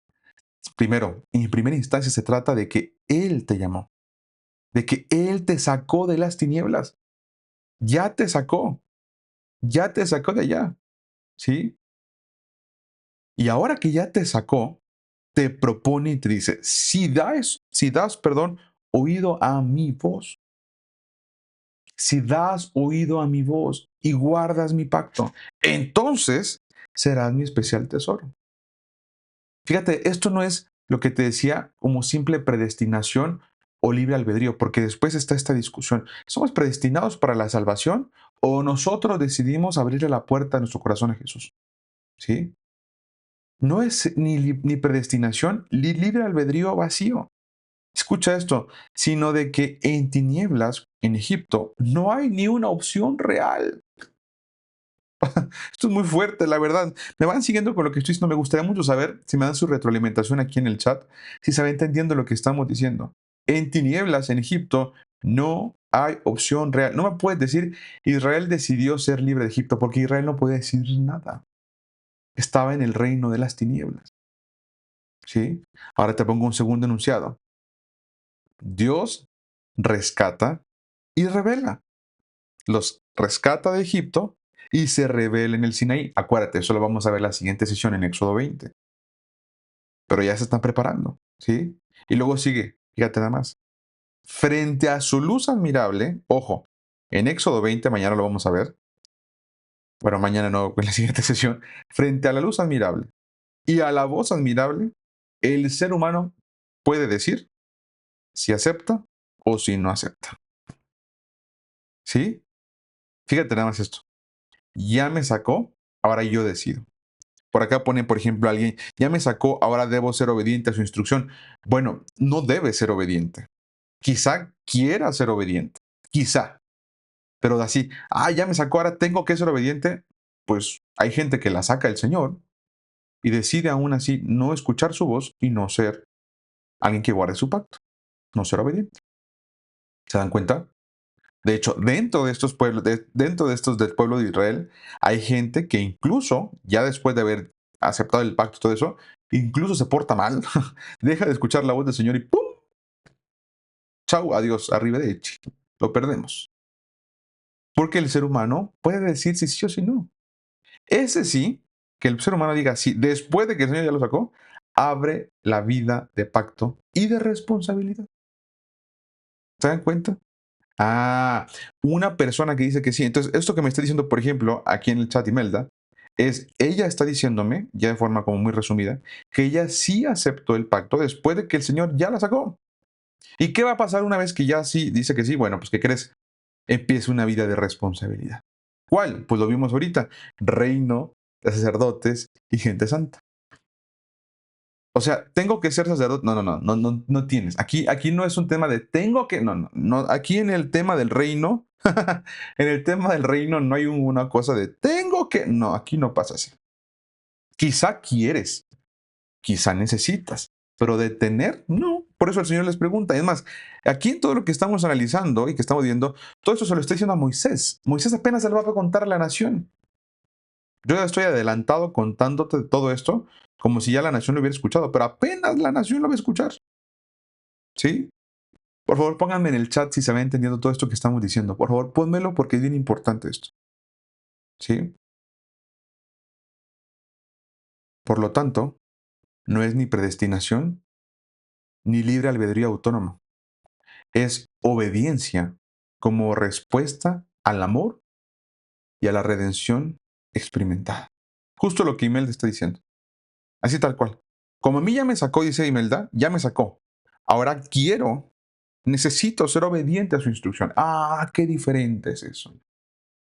Primero, en primera instancia se trata de que Él te llamó, de que Él te sacó de las tinieblas. Ya te sacó de allá, ¿sí? Y ahora que ya te sacó, te propone y te dice, perdón, oído a mi voz, si das oído a mi voz y guardas mi pacto, entonces serás mi especial tesoro. Fíjate, esto no es lo que te decía como simple predestinación o libre albedrío, porque después está esta discusión. ¿Somos predestinados para la salvación o nosotros decidimos abrirle la puerta de nuestro corazón a Jesús? ¿Sí? No es ni predestinación ni libre albedrío vacío. Escucha esto, sino de que en tinieblas, en Egipto, no hay ni una opción real. Esto es muy fuerte, la verdad. Me van siguiendo con lo que estoy diciendo. Me gustaría mucho saber si me dan su retroalimentación aquí en el chat, si se va entendiendo lo que estamos diciendo. En tinieblas, en Egipto, no hay opción real. No me puedes decir, Israel decidió ser libre de Egipto, porque Israel no puede decir nada. Estaba en el reino de las tinieblas. ¿Sí? Ahora te pongo un segundo enunciado. Dios rescata y revela. Los rescata de Egipto y se revela en el Sinaí. Acuérdate, eso lo vamos a ver la siguiente sesión en Éxodo 20. Pero ya se están preparando, ¿sí? Y luego sigue, fíjate nada más. Frente a su luz admirable, ojo, en Éxodo 20, mañana lo vamos a ver. Bueno, mañana no, en la siguiente sesión. Frente a la luz admirable y a la voz admirable, el ser humano puede decir si acepta o si no acepta. ¿Sí? Fíjate nada más esto. Ya me sacó, ahora yo decido. Por acá pone, por ejemplo, alguien, ya me sacó, ahora debo ser obediente a su instrucción. Bueno, no debe ser obediente. Quizá quiera ser obediente, quizá, pero de así, ya me sacó, ahora tengo que ser obediente. Pues hay gente que la saca el Señor y decide aún así no escuchar su voz y no ser alguien que guarde su pacto, no ser obediente. ¿Se dan cuenta? De hecho, dentro de estos pueblos, dentro de estos del pueblo de Israel, hay gente que incluso, ya después de haber aceptado el pacto y todo eso, incluso se porta mal, deja de escuchar la voz del Señor y ¡pum! Chau, adiós, arrivederci. Lo perdemos. Porque el ser humano puede decir si sí o si no. Ese sí, que el ser humano diga sí, después de que el Señor ya lo sacó, abre la vida de pacto y de responsabilidad. ¿Se dan cuenta? Ah, una persona que dice que sí. Entonces, esto que me está diciendo, por ejemplo, aquí en el chat Imelda, es, ella está diciéndome, ya de forma como muy resumida, que ella sí aceptó el pacto después de que el Señor ya la sacó. ¿Y qué va a pasar una vez que ya sí dice que sí? Bueno, pues ¿qué crees? Empieza una vida de responsabilidad. ¿Cuál? Pues lo vimos ahorita. Reino de sacerdotes y gente santa. O sea, tengo que ser sacerdote. No tienes. Aquí no es un tema de tengo que. No. Aquí en el tema del reino, en el tema del reino no hay una cosa de tengo que. No, aquí no pasa así. Quizá quieres, quizá necesitas, pero de tener, no. Por eso el Señor les pregunta. Es más, aquí en todo lo que estamos analizando y que estamos viendo, todo esto se lo está diciendo a Moisés. Moisés apenas se lo va a contar a la nación. Yo ya estoy adelantado contándote todo esto como si ya la nación lo hubiera escuchado, pero apenas la nación lo va a escuchar. ¿Sí? Por favor, pónganme en el chat si se va entendiendo todo esto que estamos diciendo. Por favor, pónmelo porque es bien importante esto. ¿Sí? Por lo tanto, no es ni predestinación ni libre albedrío autónomo. Es obediencia como respuesta al amor y a la redención experimentada. Justo lo que Imelda está diciendo. Así tal cual. Como a mí ya me sacó, dice Imelda, ya me sacó. Ahora necesito ser obediente a su instrucción. Ah, qué diferente es eso.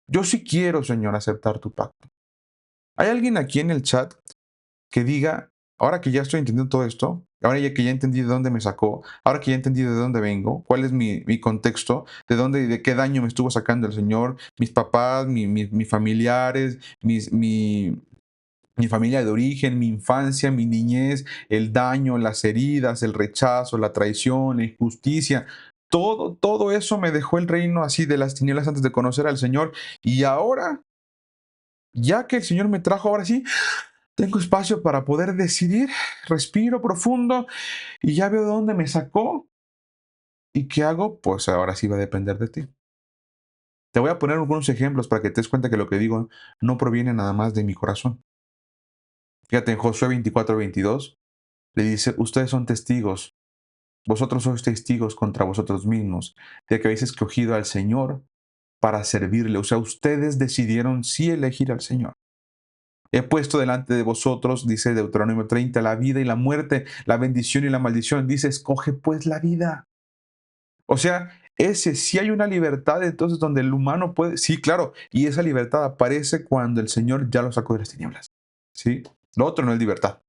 Yo sí quiero, Señor, aceptar tu pacto. ¿Hay alguien aquí en el chat que diga, ahora que ya estoy entendiendo todo esto, ahora ya que ya entendí de dónde me sacó, ahora que ya entendí de dónde vengo, cuál es mi contexto, de dónde y de qué daño me estuvo sacando el Señor, mis papás, mis familiares, mi familia de origen, mi infancia, mi niñez, el daño, las heridas, el rechazo, la traición, la injusticia, todo eso me dejó el reino así de las tinieblas antes de conocer al Señor. Y ahora, ya que el Señor me trajo, ahora sí, tengo espacio para poder decidir, respiro profundo y ya veo de dónde me sacó. ¿Y qué hago? Pues ahora sí va a depender de ti. Te voy a poner algunos ejemplos para que te des cuenta que lo que digo no proviene nada más de mi corazón. Fíjate, en Josué 24:22 le dice, ustedes son testigos, vosotros sois testigos contra vosotros mismos, de que habéis escogido al Señor para servirle. O sea, ustedes decidieron sí elegir al Señor. He puesto delante de vosotros, dice Deuteronomio 30, la vida y la muerte, la bendición y la maldición. Dice, escoge pues la vida. O sea, ese sí hay una libertad entonces donde el humano puede, sí, claro, y esa libertad aparece cuando el Señor ya lo sacó de las tinieblas. ¿Sí? Lo otro no es libertad.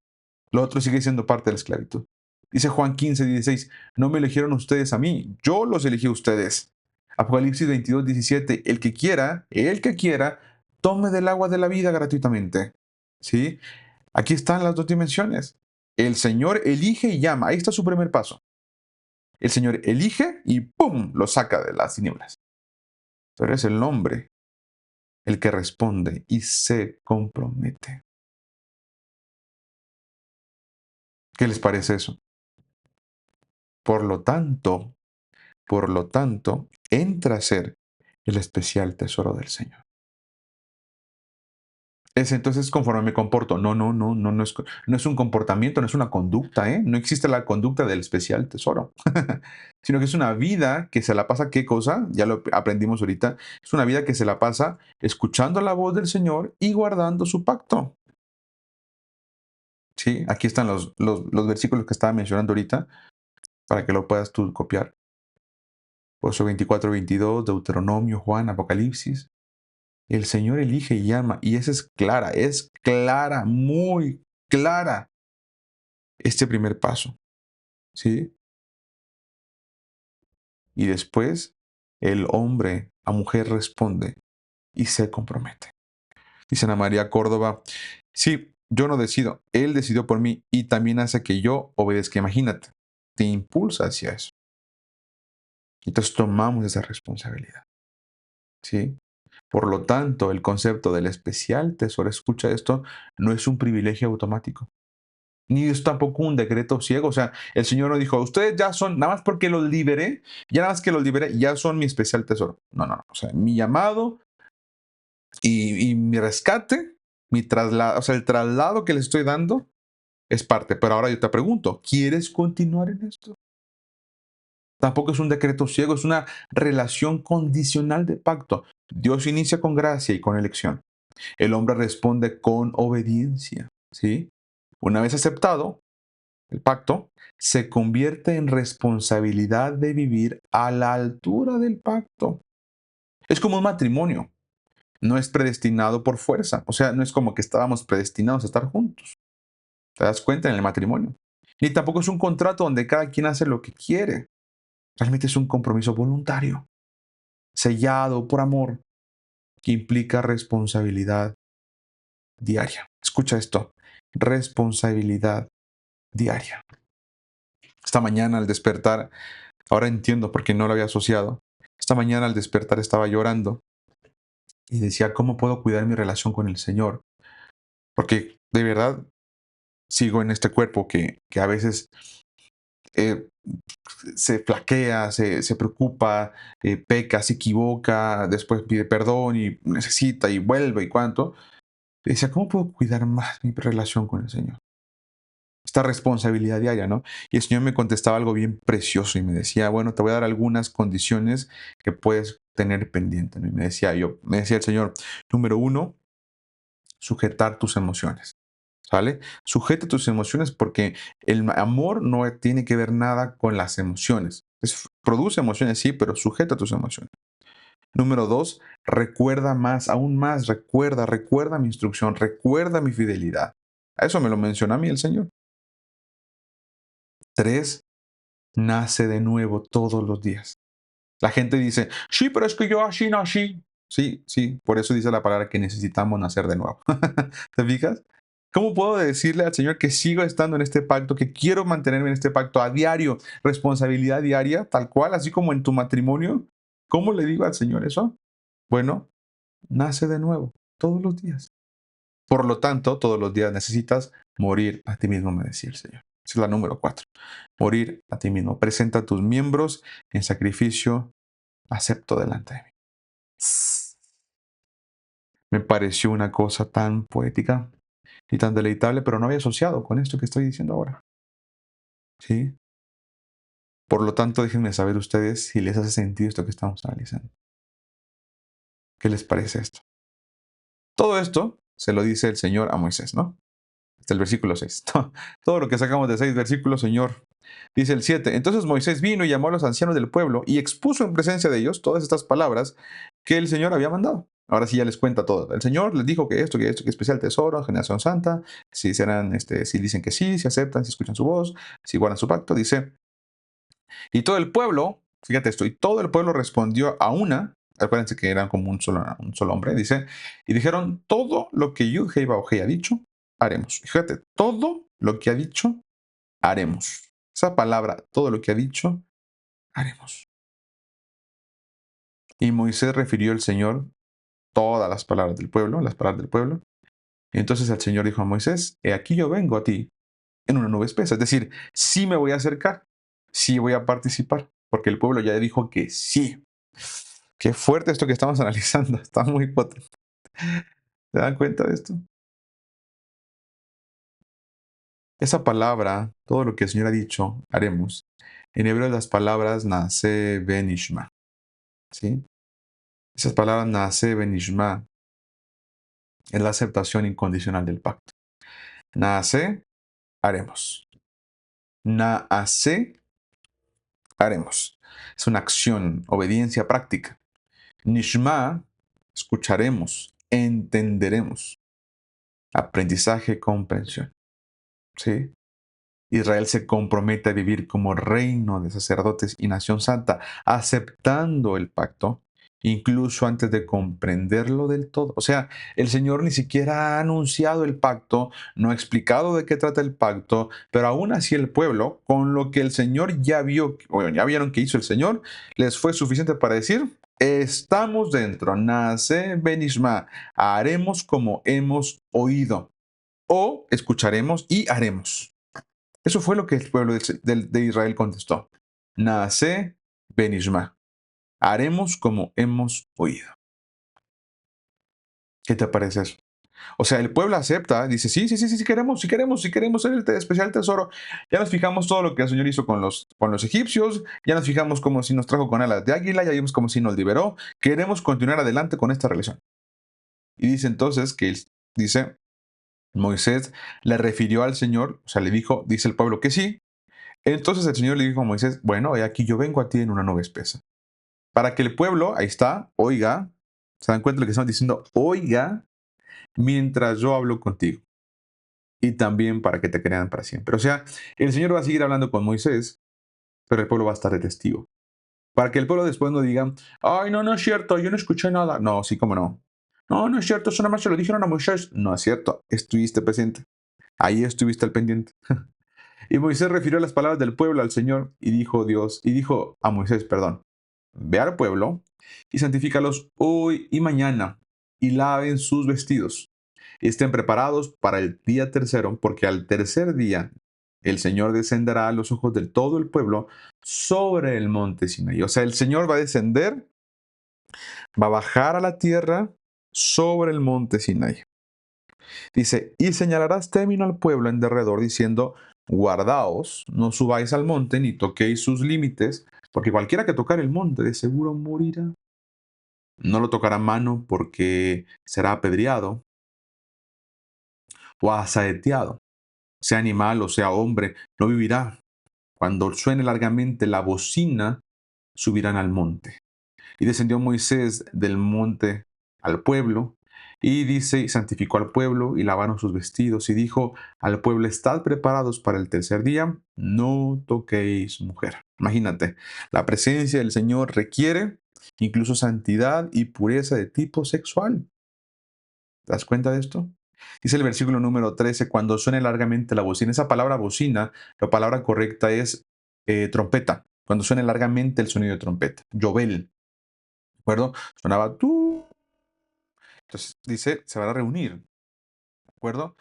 Lo otro sigue siendo parte de la esclavitud. Dice Juan 15:16, no me eligieron ustedes a mí, yo los elegí a ustedes. Apocalipsis 22:17, el que quiera, tome del agua de la vida gratuitamente. ¿Sí? Aquí están las dos dimensiones. El Señor elige y llama. Ahí está su primer paso. El Señor elige y ¡pum! Lo saca de las tinieblas. Pero es el hombre el que responde y se compromete. ¿Qué les parece eso? Por lo tanto, entra a ser el especial tesoro del Señor. Es entonces conforme me comporto. No es un comportamiento, no es una conducta, ¿eh? No existe la conducta del especial tesoro, sino que es una vida que se la pasa, ¿qué cosa? Ya lo aprendimos ahorita. Es una vida que se la pasa escuchando la voz del Señor y guardando su pacto. Sí, aquí están los versículos que estaba mencionando ahorita para que lo puedas tú copiar. Josué 24:22, Deuteronomio, Juan, Apocalipsis. El Señor elige y llama, y esa es clara, muy clara, este primer paso, ¿sí? Y después el hombre a mujer responde y se compromete. Dice Ana María Córdoba, sí, yo no decido, Él decidió por mí y también hace que yo obedezca, imagínate, te impulsa hacia eso. Entonces tomamos esa responsabilidad. ¿sí? Por lo tanto, el concepto del especial tesoro, escucha esto, no es un privilegio automático, ni es tampoco un decreto ciego. O sea, el Señor no dijo, ustedes ya son, nada más porque los liberé, ya nada más que los liberé, ya son mi especial tesoro. No, no, no. O sea, mi llamado y mi rescate, mi traslado, o sea, el traslado que les estoy dando es parte. Pero ahora yo te pregunto, ¿quieres continuar en esto? Tampoco es un decreto ciego, es una relación condicional de pacto. Dios inicia con gracia y con elección. El hombre responde con obediencia, ¿sí? Una vez aceptado el pacto, se convierte en responsabilidad de vivir a la altura del pacto. Es como un matrimonio, no es predestinado por fuerza, o sea, no es como que estábamos predestinados a estar juntos. ¿Te das cuenta en el matrimonio? Ni tampoco es un contrato donde cada quien hace lo que quiere. Realmente es un compromiso voluntario, sellado por amor, que implica responsabilidad diaria. Escucha esto, responsabilidad diaria. Esta mañana al despertar, ahora entiendo por qué no lo había asociado. Esta mañana al despertar estaba llorando y decía, ¿cómo puedo cuidar mi relación con el Señor? Porque de verdad sigo en este cuerpo que a veces eh, se flaquea, se preocupa, peca, se equivoca, después pide perdón y necesita y vuelve y cuánto. Y decía, ¿cómo puedo cuidar más mi relación con el Señor? Esta responsabilidad diaria, ¿no? Y el Señor me contestaba algo bien precioso y me decía, bueno, te voy a dar algunas condiciones que puedes tener pendiente, ¿no? Y me decía el Señor, número uno, sujetar tus emociones, ¿vale? Sujeta tus emociones porque el amor no tiene que ver nada con las emociones. Produce emociones, sí, pero sujeta tus emociones. Número dos, recuerda más, aún más, recuerda mi instrucción, recuerda mi fidelidad. A eso me lo menciona a mí el Señor. Tres, nace de nuevo todos los días. La gente dice, sí, pero es que yo así nací. Sí, sí, por eso dice la palabra que necesitamos nacer de nuevo. ¿Te fijas? ¿Cómo puedo decirle al Señor que sigo estando en este pacto, que quiero mantenerme en este pacto a diario, responsabilidad diaria, tal cual, así como en tu matrimonio? ¿Cómo le digo al Señor eso? Bueno, nace de nuevo, todos los días. Por lo tanto, todos los días necesitas morir a ti mismo, me decía el Señor. Esa es la número 4. Morir a ti mismo. Presenta tus miembros en sacrificio acepto delante de mí. Me pareció una cosa tan poética y tan deleitable, pero no había asociado con esto que estoy diciendo ahora. ¿Sí? Por lo tanto, déjenme saber ustedes si les hace sentido esto que estamos analizando. ¿Qué les parece esto? Todo esto se lo dice el Señor a Moisés, ¿no? Hasta el versículo 6. Todo lo que sacamos de 6 versículos, Señor. Dice el 7. Entonces Moisés vino y llamó a los ancianos del pueblo y expuso en presencia de ellos todas estas palabras que el Señor había mandado. Ahora sí ya les cuenta todo. El Señor les dijo que esto, que especial tesoro, generación santa, si serán, si dicen que sí, si aceptan, si escuchan su voz, si guardan su pacto, dice. Y todo el pueblo, fíjate esto, y todo el pueblo respondió a una, acuérdense que eran como un solo hombre, dice, y dijeron, todo lo que Yud-Heh Vah-Heh ha dicho, haremos. Fíjate, todo lo que ha dicho, haremos. Esa palabra, todo lo que ha dicho, haremos. Y Moisés refirió al Señor todas las palabras del pueblo, las palabras del pueblo. Y entonces el Señor dijo a Moisés, he aquí yo vengo a ti en una nube espesa. Es decir, sí me voy a acercar, sí voy a participar, porque el pueblo ya dijo que sí. Qué fuerte esto que estamos analizando, está muy potente. ¿Se dan cuenta de esto? Esa palabra, todo lo que el Señor ha dicho, haremos. En hebreo las palabras nace benishma, ¿sí? Esas palabras nace benishma es la aceptación incondicional del pacto. Nace, haremos. Naase, haremos. Es una acción, obediencia práctica. Nishma, escucharemos, entenderemos. Aprendizaje, comprensión. ¿Sí? Israel se compromete a vivir como reino de sacerdotes y nación santa, aceptando el pacto, incluso antes de comprenderlo del todo. O sea, el Señor ni siquiera ha anunciado el pacto, no ha explicado de qué trata el pacto, pero aún así el pueblo, con lo que el Señor ya vio, bueno, ya vieron que hizo el Señor, les fue suficiente para decir, estamos dentro. Nace Benishma. Haremos como hemos oído. O escucharemos y haremos. Eso fue lo que el pueblo de Israel contestó. Nace Benishma. Haremos como hemos oído. ¿Qué te parece eso? O sea, el pueblo acepta, dice, sí queremos ser el especial tesoro. Ya nos fijamos todo lo que el Señor hizo con los egipcios, ya nos fijamos como si nos trajo con alas de águila, ya vimos como si nos liberó. Queremos continuar adelante con esta relación. Y dice entonces que, dice, Moisés le refirió al Señor, o sea, le dijo, dice el pueblo que sí. Entonces el Señor le dijo a Moisés, bueno, aquí yo vengo a ti en una nube espesa. Para que el pueblo, ahí está, oiga, se dan cuenta de lo que estamos diciendo, oiga, mientras yo hablo contigo. Y también para que te crean para siempre. O sea, el Señor va a seguir hablando con Moisés, pero el pueblo va a estar de testigo. Para que el pueblo después no diga, ay, no, no es cierto, yo no escuché nada. No, sí, cómo no. No, no es cierto, eso nada más se lo dijeron a Moisés. No es cierto, estuviste presente. Ahí estuviste al pendiente. Y Moisés refirió las palabras del pueblo al Señor y dijo a Moisés, perdón, ve al pueblo y santifícalos hoy y mañana y laven sus vestidos y estén preparados para el día tercero, porque al tercer día el Señor descenderá a los ojos de todo el pueblo sobre el monte Sinaí. O sea, el Señor va a descender, va a bajar a la tierra sobre el monte Sinaí. Dice, y señalarás término al pueblo en derredor diciendo, guardaos, no subáis al monte ni toquéis sus límites, porque cualquiera que tocar el monte de seguro morirá. No lo tocará mano porque será apedreado o asaeteado. Sea animal o sea hombre, no vivirá. Cuando suene largamente la bocina, subirán al monte. Y descendió Moisés del monte al pueblo, y dice, y santificó al pueblo, y lavaron sus vestidos, y dijo al pueblo, estad preparados para el tercer día, no toquéis mujer. Imagínate, la presencia del Señor requiere incluso santidad y pureza de tipo sexual. ¿Te das cuenta de esto? Dice el versículo número 13, cuando suene largamente la bocina. Esa palabra bocina, la palabra correcta es trompeta. Cuando suene largamente el sonido de trompeta. Yobel. ¿De acuerdo? Sonaba tú. Entonces dice, se van a reunir. ¿De acuerdo?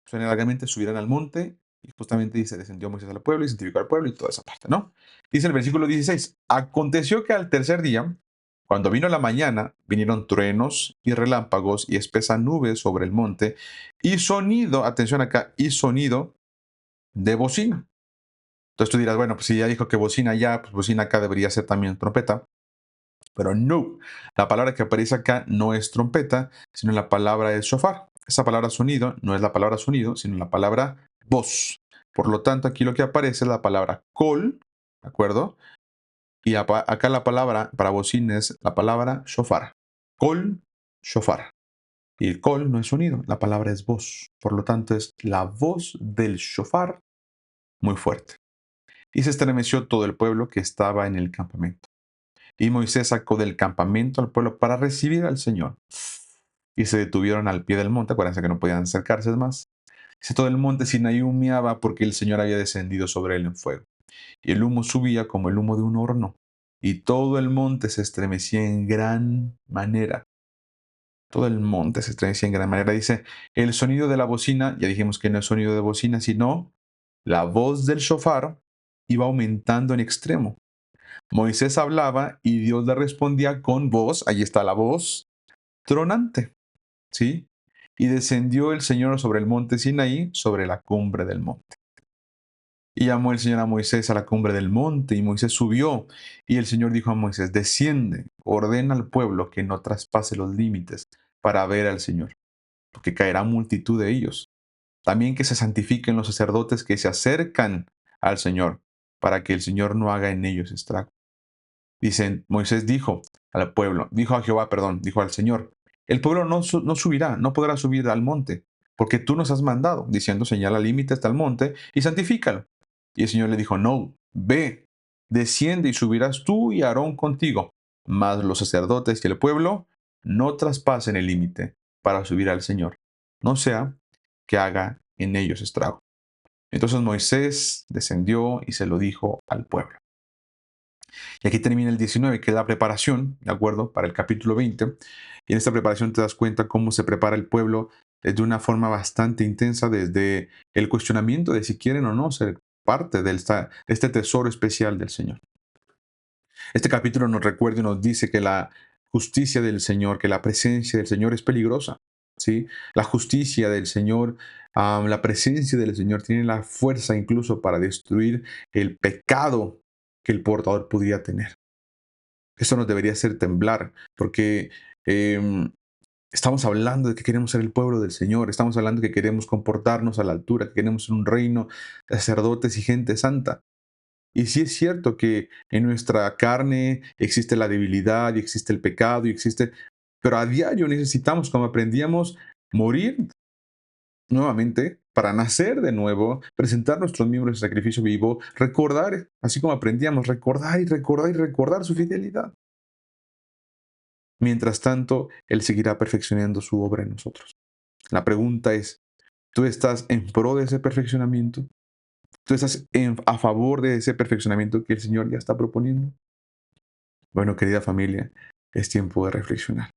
Suena largamente, subirán al monte. Y justamente dice, descendió Moisés al pueblo y santificó al pueblo y toda esa parte, ¿no? Dice el versículo 16, aconteció que al tercer día, cuando vino la mañana, vinieron truenos y relámpagos y espesa nube sobre el monte y sonido, atención acá, y sonido de bocina. Entonces tú dirás, bueno, pues si ya dijo que bocina ya, pues bocina acá debería ser también trompeta. Pero no, la palabra que aparece acá no es trompeta, sino la palabra es shofar. Esa palabra sonido no es la palabra sonido, sino la palabra voz. Por lo tanto, aquí lo que aparece es la palabra kol, ¿de acuerdo? Y acá la palabra para bocina es la palabra shofar. Kol, shofar. Y el kol no es sonido, la palabra es voz. Por lo tanto, es la voz del shofar muy fuerte. Y se estremeció todo el pueblo que estaba en el campamento. Y Moisés sacó del campamento al pueblo para recibir al Señor. Y se detuvieron al pie del monte, acuérdense que no podían acercarse más. Dice, todo el monte Sinaí humeaba porque el Señor había descendido sobre él en fuego. Y el humo subía como el humo de un horno. Y todo el monte se estremecía en gran manera. Todo el monte se estremecía en gran manera. Dice, el sonido de la bocina, ya dijimos que no es sonido de bocina, sino la voz del shofar iba aumentando en extremo. Moisés hablaba y Dios le respondía con voz, ahí está la voz, tronante, ¿sí? Y descendió el Señor sobre el monte Sinaí, sobre la cumbre del monte. Y llamó el Señor a Moisés a la cumbre del monte, y Moisés subió, y el Señor dijo a Moisés, desciende, ordena al pueblo que no traspase los límites para ver al Señor, porque caerá multitud de ellos. También que se santifiquen los sacerdotes que se acercan al Señor, para que el Señor no haga en ellos estrago. Dicen, Moisés dijo al pueblo, dijo a Jehová, perdón, dijo al Señor, el pueblo no subirá, no podrá subir al monte, porque tú nos has mandado, diciendo, señala límites hasta el monte y santifícalo. Y el Señor le dijo, no, ve, desciende y subirás tú y Aarón contigo, mas los sacerdotes y el pueblo no traspasen el límite para subir al Señor, no sea que haga en ellos estrago. Entonces Moisés descendió y se lo dijo al pueblo. Y aquí termina el 19, que es la preparación, ¿de acuerdo? Para el capítulo 20. Y en esta preparación te das cuenta cómo se prepara el pueblo de una forma bastante intensa, desde el cuestionamiento de si quieren o no ser parte de este tesoro especial del Señor. Este capítulo nos recuerda y nos dice que la justicia del Señor, que la presencia del Señor es peligrosa, ¿sí? La justicia del Señor, la presencia del Señor tiene la fuerza incluso para destruir el pecado que el portador pudiera tener. Eso nos debería hacer temblar, porque estamos hablando de que queremos ser el pueblo del Señor, estamos hablando de que queremos comportarnos a la altura, que queremos ser un reino de sacerdotes y gente santa. Y sí es cierto que en nuestra carne existe la debilidad y existe el pecado y existe, pero a diario necesitamos, como aprendíamos, morir nuevamente para nacer de nuevo, presentar nuestros miembros en sacrificio vivo, recordar, así como aprendíamos, recordar y recordar y recordar su fidelidad. Mientras tanto, Él seguirá perfeccionando su obra en nosotros. La pregunta es, ¿tú estás en pro de ese perfeccionamiento? ¿Tú estás a favor de ese perfeccionamiento que el Señor ya está proponiendo? Bueno, querida familia, es tiempo de reflexionar.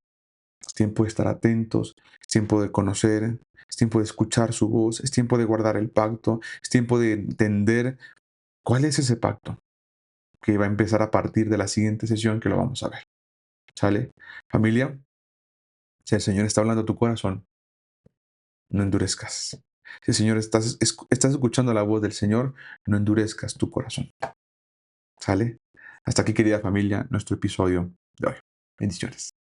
Es tiempo de estar atentos, es tiempo de conocer, es tiempo de escuchar su voz, es tiempo de guardar el pacto, es tiempo de entender cuál es ese pacto que va a empezar a partir de la siguiente sesión que lo vamos a ver. ¿Sale? Familia, si el Señor está hablando a tu corazón, no endurezcas. Si el Señor estás escuchando la voz del Señor, no endurezcas tu corazón. ¿Sale? Hasta aquí, querida familia, nuestro episodio de hoy. Bendiciones.